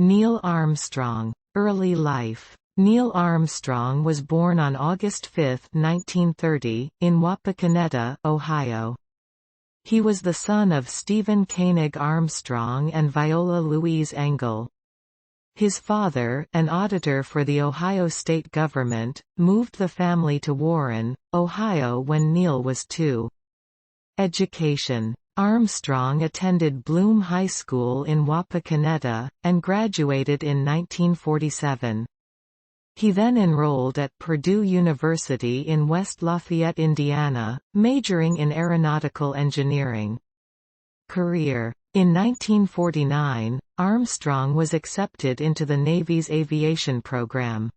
Neil Armstrong. Early life. Neil Armstrong was born on August 5, 1930, in Wapakoneta, Ohio. He was the son of Stephen Koenig Armstrong and Viola Louise Engel. His father, an auditor for the Ohio state government, moved the family to Warren, Ohio when Neil was 2. Education. Armstrong attended Bloom High School in Wapakoneta, and graduated in 1947. He then enrolled at Purdue University in West Lafayette, Indiana, majoring in aeronautical engineering. Career. In 1949, Armstrong was accepted into the Navy's aviation program.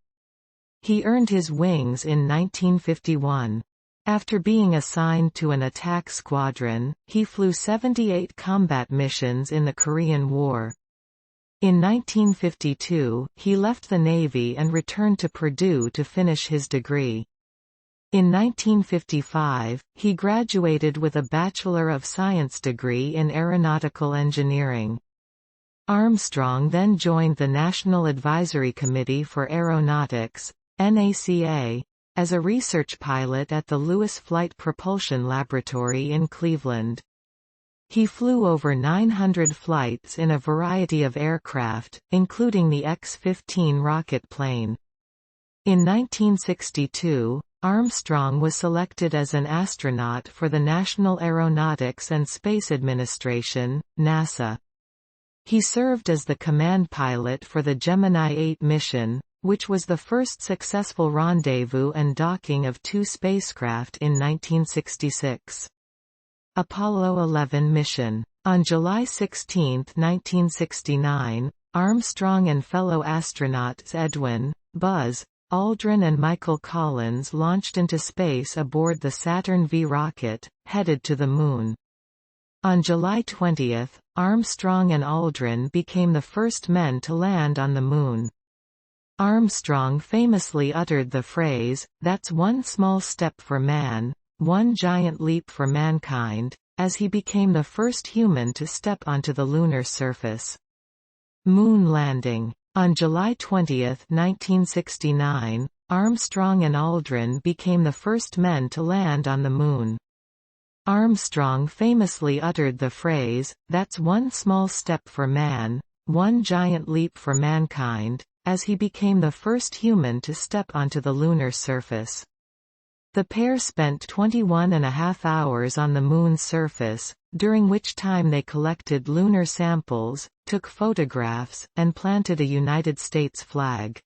He earned his wings in 1951. After being assigned to an attack squadron, he flew 78 combat missions in the Korean War. In 1952, he left the Navy and returned to Purdue to finish his degree. In 1955, he graduated with a Bachelor of Science degree in aeronautical engineering. Armstrong then joined the National Advisory Committee for Aeronautics, NACA, as a research pilot at the Lewis Flight Propulsion Laboratory in Cleveland. He flew over 900 flights in a variety of aircraft, including the X-15 rocket plane. In 1962, Armstrong was selected as an astronaut for the National Aeronautics and Space Administration, NASA. He served as the command pilot for the Gemini 8 mission, which was the first successful rendezvous and docking of 2 spacecraft in 1966. Apollo 11 mission. On July 16, 1969, Armstrong and fellow astronauts Edwin, Buzz, Aldrin and Michael Collins launched into space aboard the Saturn V rocket, headed to the Moon. On July 20, Armstrong and Aldrin became the first men to land on the Moon. Armstrong famously uttered the phrase, "That's one small step for man, one giant leap for mankind," as he became the first human to step onto the lunar surface. Moon landing. On July 20, 1969, Armstrong and Aldrin became the first men to land on the Moon. Armstrong famously uttered the phrase, "That's one small step for man, one giant leap for mankind," as he became the first human to step onto the lunar surface. The pair spent 21.5 hours on the Moon's surface, during which time they collected lunar samples, took photographs, and planted a United States flag.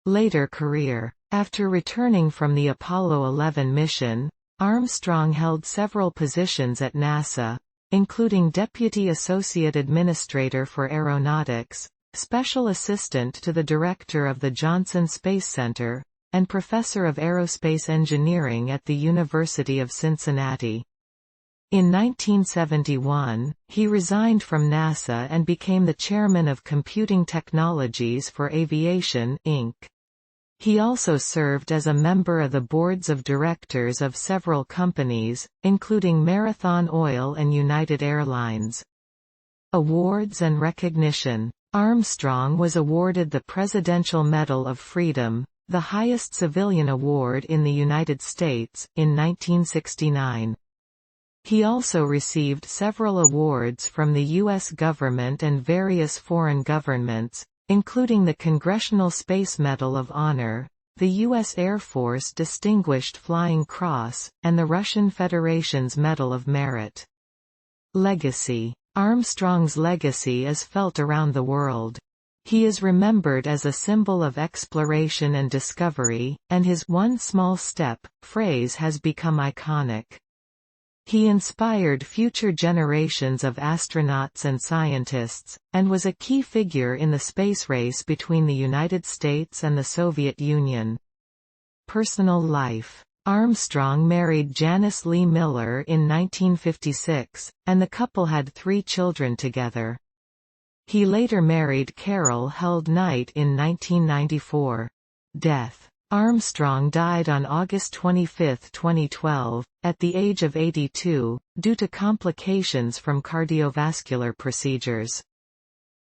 Later career. After returning from the Apollo 11 mission, Armstrong held several positions at NASA, including Deputy Associate Administrator for Aeronautics, Special Assistant to the Director of the Johnson Space Center, and Professor of Aerospace Engineering at the University of Cincinnati. In 1971, he resigned from NASA and became the chairman of Computing Technologies for Aviation, Inc. He also served as a member of the boards of directors of several companies, including Marathon Oil and United Airlines. Awards and recognition. Armstrong was awarded the Presidential Medal of Freedom, the highest civilian award in the United States, in 1969. He also received several awards from the U.S. government and various foreign governments, including the Congressional Space Medal of Honor, the U.S. Air Force Distinguished Flying Cross, and the Russian Federation's Medal of Merit. Legacy. Armstrong's legacy is felt around the world. He is remembered as a symbol of exploration and discovery, and his "one small step" phrase has become iconic. He inspired future generations of astronauts and scientists, and was a key figure in the space race between the United States and the Soviet Union. Personal life. Armstrong married Janice Lee Miller in 1956, and the couple had 3 children together. He later married Carol Held Knight in 1994. Death. Armstrong died on August 25, 2012, at the age of 82, due to complications from cardiovascular procedures.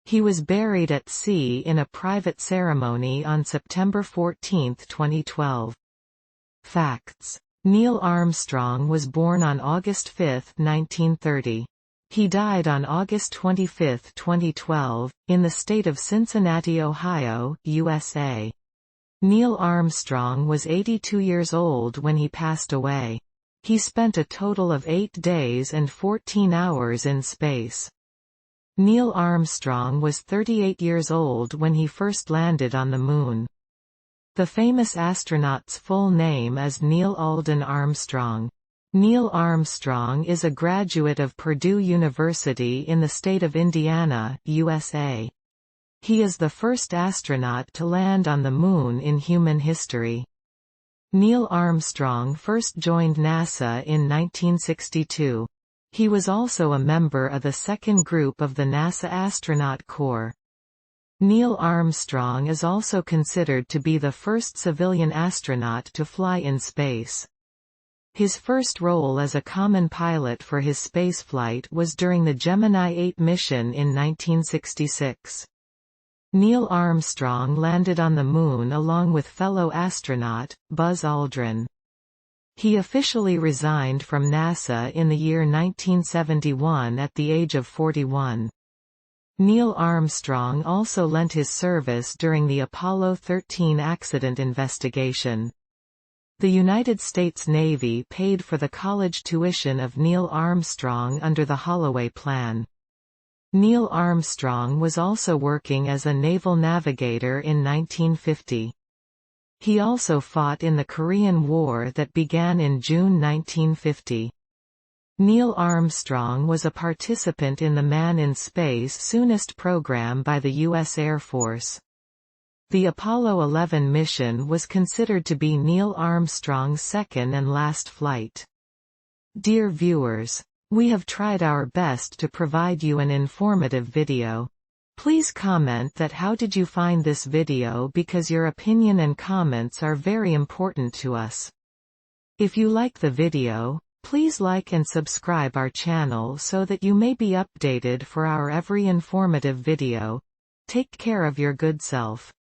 He was buried at sea in a private ceremony on September 14, 2012. Facts. Neil Armstrong was born on August 5, 1930. He died on August 25, 2012, in the state of Cincinnati, Ohio, USA. Neil Armstrong was 82 years old when he passed away. He spent a total of 8 days and 14 hours in space. Neil Armstrong was 38 years old when he first landed on the Moon. The famous astronaut's full name is Neil Alden Armstrong. Neil Armstrong is a graduate of Purdue University in the state of Indiana, USA. He is the first astronaut to land on the Moon in human history. Neil Armstrong first joined NASA in 1962. He was also a member of the second group of the NASA Astronaut Corps. Neil Armstrong is also considered to be the first civilian astronaut to fly in space. His first role as a common pilot for his spaceflight was during the Gemini 8 mission in 1966. Neil Armstrong landed on the Moon along with fellow astronaut, Buzz Aldrin. He officially resigned from NASA in the year 1971 at the age of 41. Neil Armstrong also lent his service during the Apollo 13 accident investigation. The United States Navy paid for the college tuition of Neil Armstrong under the Holloway Plan. Neil Armstrong was also working as a naval navigator in 1950. He also fought in the Korean War that began in June 1950. Neil Armstrong was a participant in the Man in Space Soonest program by the U.S. Air Force. The Apollo 11 mission was considered to be Neil Armstrong's second and last flight. Dear viewers, we have tried our best to provide you an informative video. Please comment that how did you find this video, because your opinion and comments are very important to us. If you like the video, please like and subscribe our channel so that you may be updated for our every informative video. Take care of your good self.